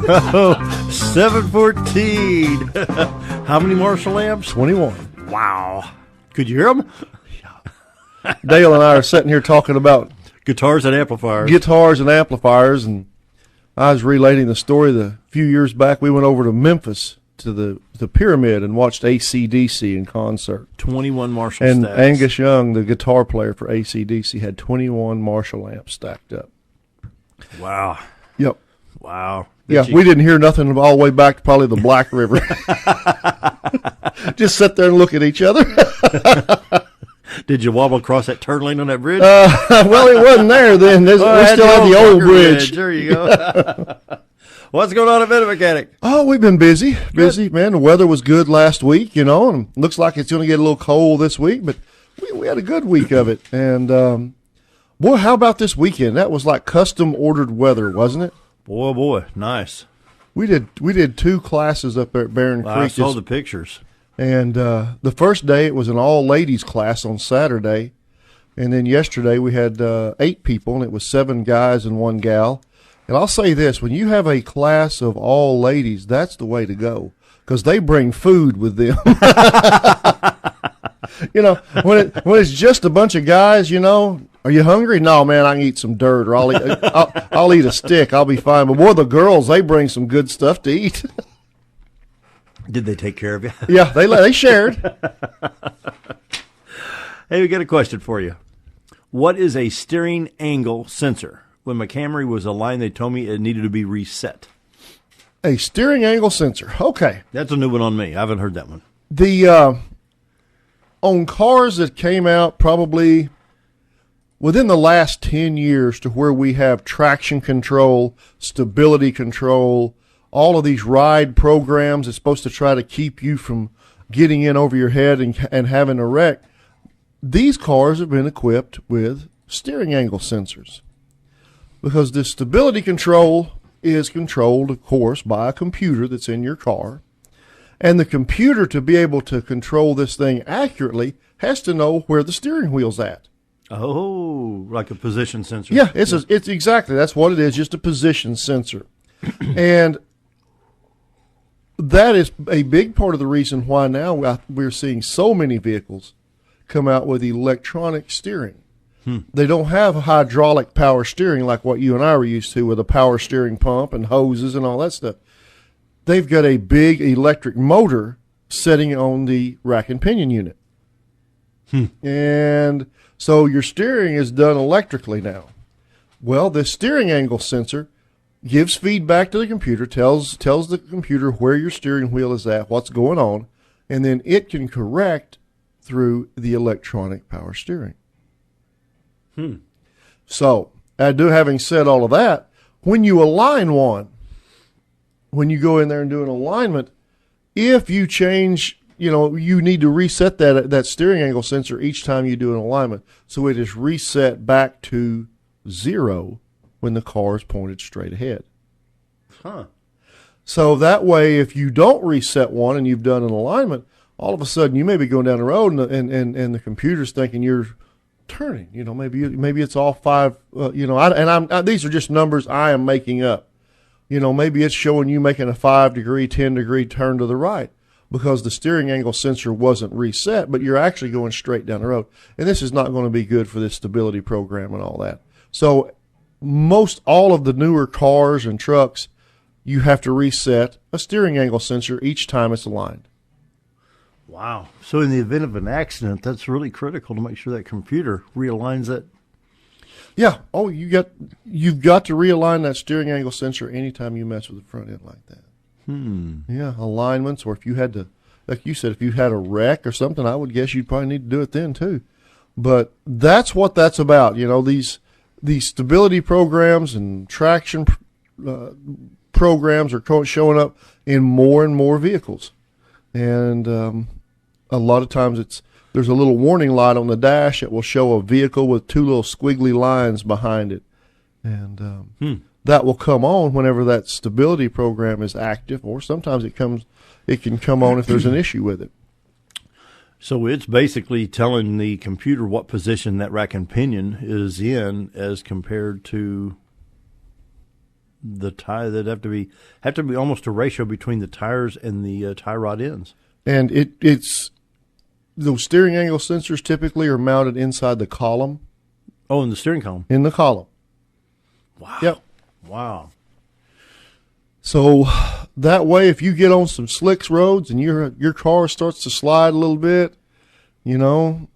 Oh, 714. How many Marshall amps? 21. Wow. Could you hear them? Dale and I are sitting here talking about Guitars and amplifiers. guitars and amplifiers, and I was relating the story that a few years back we went over to Memphis to the Pyramid and watched AC/DC in concert. 21 Marshall And stacks. Angus Young, the guitar player for AC/DC, had 21 Marshall amps stacked up. Wow. Yep. Wow. Yeah, we didn't hear nothing all the way back to probably the Black River. Just sit there and look at each other. Did you wobble across that turn lane on that bridge? Well, it wasn't there then. We still had the old bridge. There you go. What's going on at Minute Mechanic? Oh, we've been busy, man. The weather was good last week, and looks like it's going to get a little cold this week, but we had a good week of it. And, boy, how about this weekend? That was like custom ordered weather, wasn't it? Boy, nice. We did 2 classes up there at Barron Creek. I saw the pictures. And the first day it was an all-ladies class on Saturday. And then yesterday we had 8 people, and it was 7 guys and 1 gal. And I'll say this, when you have a class of all ladies, that's the way to go, because they bring food with them. When it's just a bunch of guys, are you hungry? No, man, I can eat some dirt, or I'll eat a stick. I'll be fine. But boy, the girls, they bring some good stuff to eat. Did they take care of you? Yeah, they shared. Hey, we got a question for you. What is a steering angle sensor? When my Camry was aligned, they told me it needed to be reset. A steering angle sensor. Okay. That's a new one on me. I haven't heard that one. The on cars that came out probably within the last 10 years to where we have traction control, stability control, all of these ride programs that's supposed to try to keep you from getting in over your head and having a wreck, these cars have been equipped with steering angle sensors. Because the stability control is controlled, of course, by a computer that's in your car. And the computer, to be able to control this thing accurately, has to know where the steering wheel's at. Oh, like a position sensor. Yeah, it's exactly, that's what it is, just a position sensor. And that is a big part of the reason why now we're seeing so many vehicles come out with electronic steering. They don't have hydraulic power steering like what you and I were used to with a power steering pump and hoses and all that stuff. They've got a big electric motor sitting on the rack and pinion unit. And so your steering is done electrically now. Well, the steering angle sensor gives feedback to the computer, tells the computer where your steering wheel is at, what's going on, and then it can correct through the electronic power steering. So, having said all of that, when you align one, when you go in there and do an alignment, if you change, you need to reset that steering angle sensor each time you do an alignment. So it is reset back to 0 when the car is pointed straight ahead. So that way, if you don't reset one and you've done an alignment, all of a sudden you may be going down the road and the computer's thinking you're turning. Maybe it's all 5. These are just numbers I am making up. Maybe it's showing you making a 5-degree, 10-degree turn to the right because the steering angle sensor wasn't reset, but you're actually going straight down the road. And this is not going to be good for this stability program and all that. So all of the newer cars and trucks, you have to reset a steering angle sensor each time it's aligned. Wow. So in the event of an accident, that's really critical to make sure that computer realigns it. Yeah. Oh, you've got to realign that steering angle sensor anytime you mess with the front end like that. Yeah, alignments, or if you had to, like you said, if you had a wreck or something, I would guess you'd probably need to do it then too. But that's what that's about. These stability programs and traction programs are showing up in more and more vehicles. And a lot of times there's a little warning light on the dash that will show a vehicle with 2 little squiggly lines behind it. And that will come on whenever that stability program is active, or sometimes it can come on if there's an issue with it. So it's basically telling the computer what position that rack and pinion is in as compared to the tire that have to be almost a ratio between the tires and the tie rod ends. And it's those steering angle sensors typically are mounted inside the column. Oh, in the steering column. In the column. Wow. Yep. Wow. So that way, if you get on some slicks roads and your car starts to slide a little bit, you know,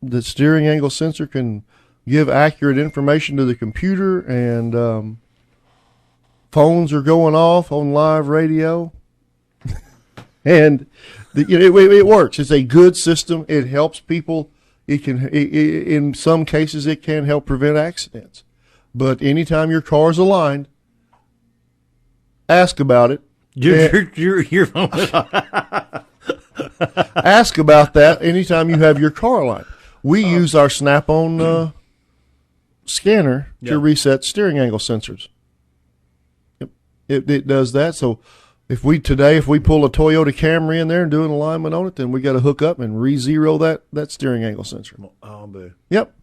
the steering angle sensor can give accurate information to the computer, and phones are going off on live radio. And it works. It's a good system. It helps people. In some cases, it can help prevent accidents. But anytime your car is aligned, ask about it. Ask about that anytime you have your car aligned. We use our Snap-on scanner to reset steering angle sensors. Yep. It does that. So if we pull a Toyota Camry in there and do an alignment on it, then we got to hook up and re-zero that steering angle sensor. Oh, boo. Yep.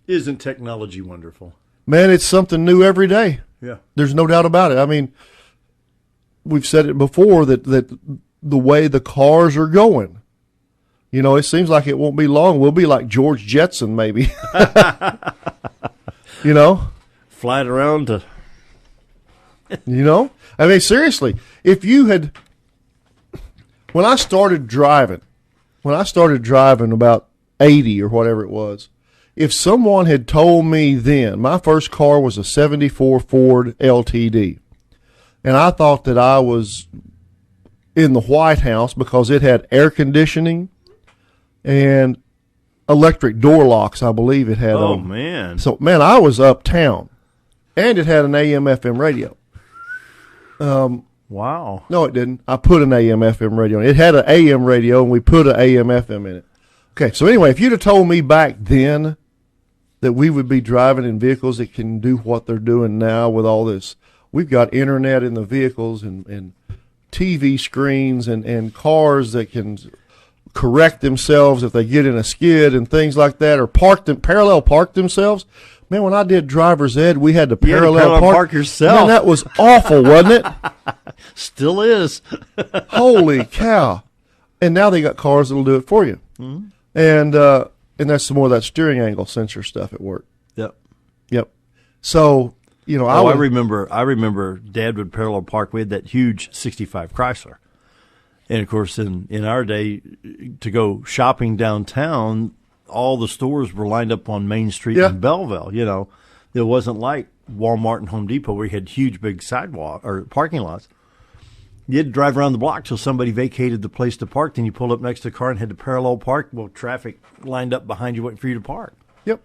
Isn't technology wonderful? Man, it's something new every day. Yeah. There's no doubt about it. I mean, we've said it before that the way the cars are going, you know, it seems like it won't be long. We'll be like George Jetson, maybe. You know? Flying around to... You know? I mean, seriously, when I started driving about 80 or whatever it was, if someone had told me then, my first car was a 74 Ford LTD, and I thought that I was in the White House because it had air conditioning and electric door locks, I believe it had. Oh, man. So, man, I was uptown, and it had an AM/FM radio. Wow. No, it didn't. I put an AM/FM radio in it. It had an AM radio, and we put an AM/FM in it. Okay, so anyway, if you'd have told me back then that we would be driving in vehicles that can do what they're doing now with all this, we've got internet in the vehicles and TV screens and cars that can correct themselves if they get in a skid and things like that, or parallel park themselves. Man, when I did driver's ed, we had to parallel park yourself. Man, that was awful, wasn't it? Still is. Holy cow. And now they got cars that'll do it for you. Mm-hmm. And that's some more of that steering angle sensor stuff at work. Yep. So, you know, I remember Dad would parallel park. We had that huge 65 Chrysler. And of course, in our day, to go shopping downtown, all the stores were lined up on Main Street in Belleville. You know, it wasn't like Walmart and Home Depot where you had huge, big sidewalk or parking lots. You had to drive around the block till somebody vacated the place to park. Then you pulled up next to the car and had to parallel park. Well, traffic lined up behind you waiting for you to park. Yep.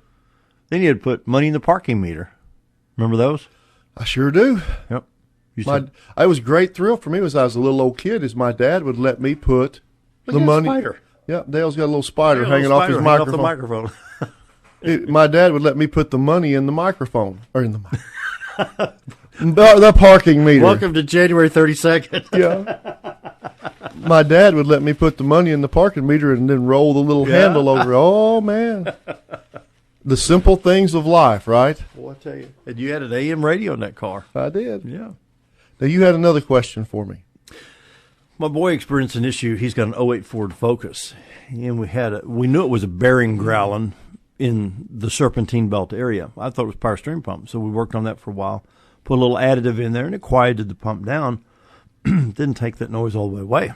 Then you had to put money in the parking meter. Remember those? I sure do. Yep. It was a great thrill for me as I was a little old kid, is my dad would let me put the money. Spider. Yeah, Dale's got a little spider hanging off his microphone. Off the microphone. My dad would let me put the money in the microphone, or in the parking meter. Welcome to January 32nd. Yeah. My dad would let me put the money in the parking meter and then roll the little handle over. Oh, man. The simple things of life, right? Well, I tell you. And you had an AM radio in that car. I did. Yeah. Now, you had another question for me. My boy experienced an issue. He's got an '08 Ford Focus, and we knew it was a bearing growling in the serpentine belt area. I thought it was power steering pump, so we worked on that for a while. Put a little additive in there, and it quieted the pump down. Didn't take that noise all the way away.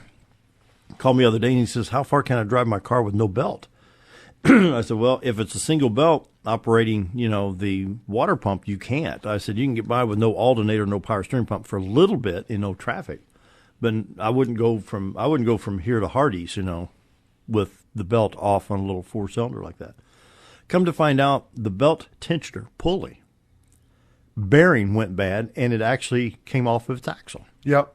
Called me the other day, and he says, "How far can I drive my car with no belt?" I said, "Well, if it's a single belt operating, the water pump, you can't." I said, "You can get by with no alternator, no power steering pump for a little bit in no traffic." But I wouldn't go from here to Hardee's, with the belt off on a little 4-cylinder like that. Come to find out, the belt tensioner pulley bearing went bad, and it actually came off of its axle. Yep.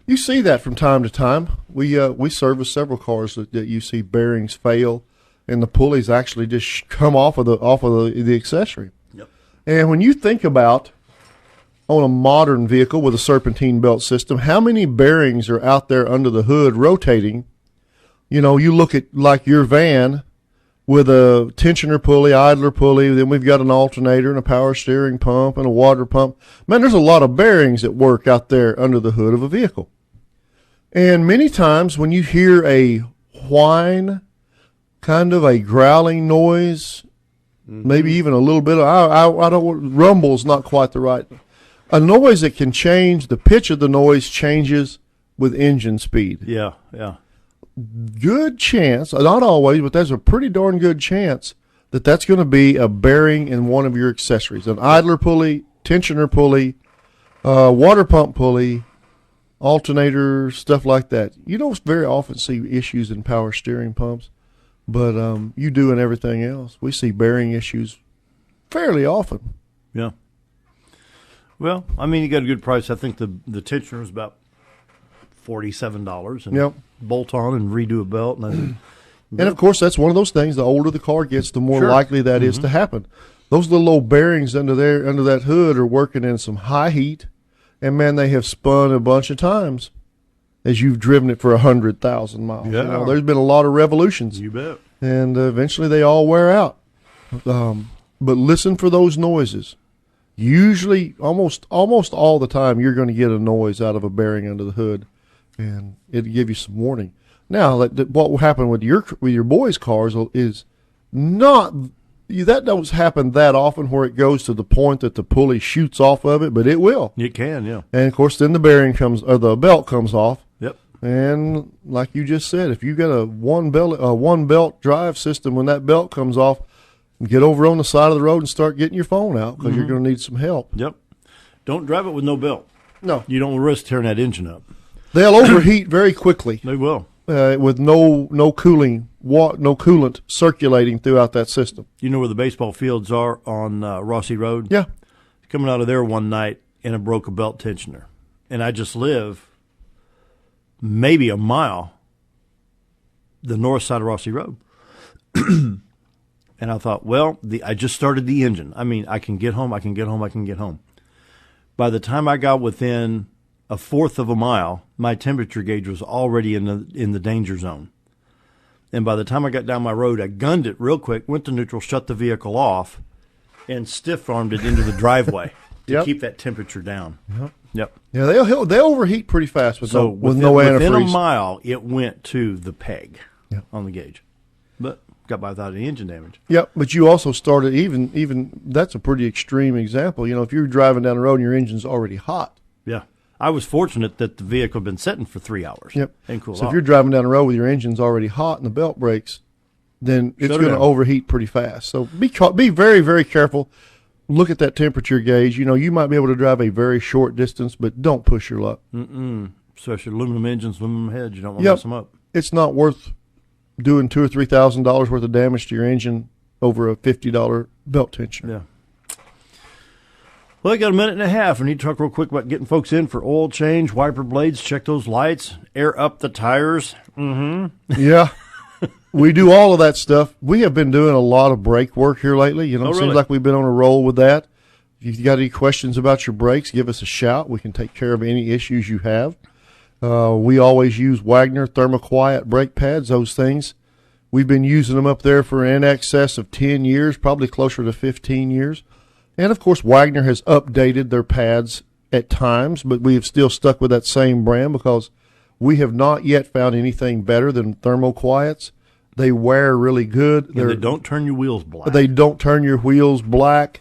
You see that from time to time. We service several cars that you see bearings fail, and the pulleys actually just come off of the accessory. Yep. And when you think about on a modern vehicle with a serpentine belt system, how many bearings are out there under the hood rotating? You look at like your van with a tensioner pulley, idler pulley. Then we've got an alternator and a power steering pump and a water pump. Man, there's a lot of bearings at work out there under the hood of a vehicle. And many times when you hear a whine, kind of a growling noise, maybe even a little bit of, I don't, rumble's not quite the right, a noise that can change, the pitch of the noise changes with engine speed. Yeah, yeah. Good chance, not always, but there's a pretty darn good chance that that's going to be a bearing in one of your accessories, an idler pulley, tensioner pulley, water pump pulley, alternator, stuff like that. You don't very often see issues in power steering pumps, but you do in everything else. We see bearing issues fairly often. Yeah. Well, I mean, you got a good price. I think the tensioner is about $47, and Yep. bolt on and redo a belt. And of course, that's one of those things. The older the car gets, the more Sure. likely that is to happen. Those little old bearings under that hood are working in some high heat, and man, they have spun a bunch of times as you've driven it for 100,000 miles. Yeah. You know, there's been a lot of revolutions, you bet. and eventually they all wear out. But listen for those noises. Usually, almost all the time, you're going to get a noise out of a bearing under the hood, and it'll give you some warning. Now, what will happen with your boys' cars is not that don't happen that often where it goes to the point that the pulley shoots off of it, but it will. It can, yeah. And of course, then the the belt comes off. Yep. And like you just said, if you got a one belt drive system, when that belt comes off, get over on the side of the road and start getting your phone out because you're going to need some help. Yep. Don't drive it with no belt. No, You don't risk tearing that engine up. they'll overheat very quickly They will. with no coolant circulating throughout that system. You know where the baseball fields are on Rossi Road? Yeah. Coming out of there one night, and it broke a belt tensioner. And I just live maybe a mile the north side of Rossi Road. And I thought, well, I just started the engine. I mean, I can get home. By the time I got within a fourth of a mile, my temperature gauge was already in the danger zone. And by the time I got down my road, I gunned it real quick, went to neutral, shut the vehicle off, and stiff-armed it into the driveway to keep that temperature down. Yep. Yeah, they overheat pretty fast with no within antifreeze. a mile, it went to the peg on the gauge. But got by without any engine damage. Yep, but you also started even that's a pretty extreme example. You know, if you're driving down the road and your engine's already hot. Yeah. I was fortunate that the vehicle had been sitting for 3 hours. Yep. And cool So off. if you're driving down the road with your engine's already hot and the belt breaks, then it's going to overheat pretty fast. So be very, very careful. Look at that temperature gauge. You know, you might be able to drive a very short distance, but don't push your luck. Especially aluminum engines, aluminum heads, you don't want to mess them up. It's not worth doing $2,000 or $3,000 worth of damage to your engine over a $50 belt tensioner. Yeah. Well, I got a minute and a half. I need to talk real quick about getting folks in for oil change, wiper blades, check those lights, air up the tires. Yeah. We do all of that stuff. We have been doing a lot of brake work here lately. You know, it really? seems like we've been on a roll with that. If you've got any questions about your brakes, give us a shout. We can take care of any issues you have. We always use Wagner thermoquiet brake pads, those things. We've been using them up there for in excess of 10 years, probably closer to 15 years. And, of course, Wagner has updated their pads at times, but we have still stuck with that same brand because we have not yet found anything better than thermoquiets. They wear really good. And they don't turn your wheels black. They don't turn your wheels black,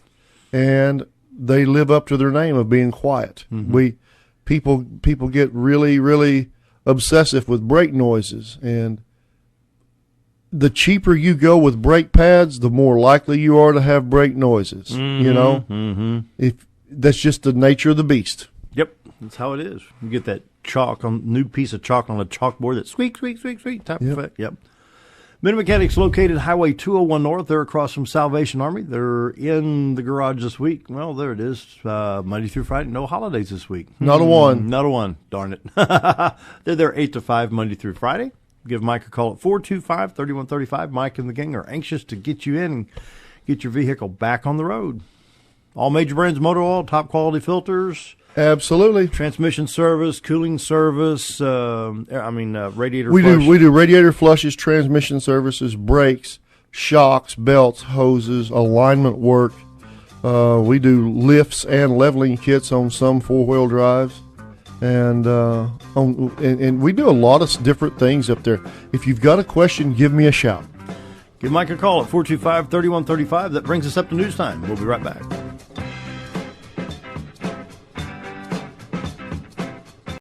and they live up to their name of being quiet. People get really, really obsessive with brake noises, and the cheaper you go with brake pads, the more likely you are to have brake noises. You know, if that's just the nature of the beast. Yep, that's how it is. You get that new piece of chalk on a chalkboard that squeak, squeak, squeak, squeak type effect. Yep. Minute Mechanics located Highway 201 North. They're across from Salvation Army. They're in the garage this week. Well, there it is. Monday through Friday. No holidays this week. Not a one. Not a one. Darn it. They're there 8 to 5 Monday through Friday. Give Mike a call at 425-3135. Mike and the gang are anxious to get you in and get your vehicle back on the road. All major brands motor oil, top quality filters. Absolutely. Transmission service, cooling service, radiator We flush. do radiator flushes, transmission services, brakes, shocks, belts, hoses, alignment work. We do lifts and leveling kits on some four-wheel drives. And we do a lot of different things up there. If you've got a question, give me a shout. Give Mike a call at 425-3135. That brings us up to news time. We'll be right back.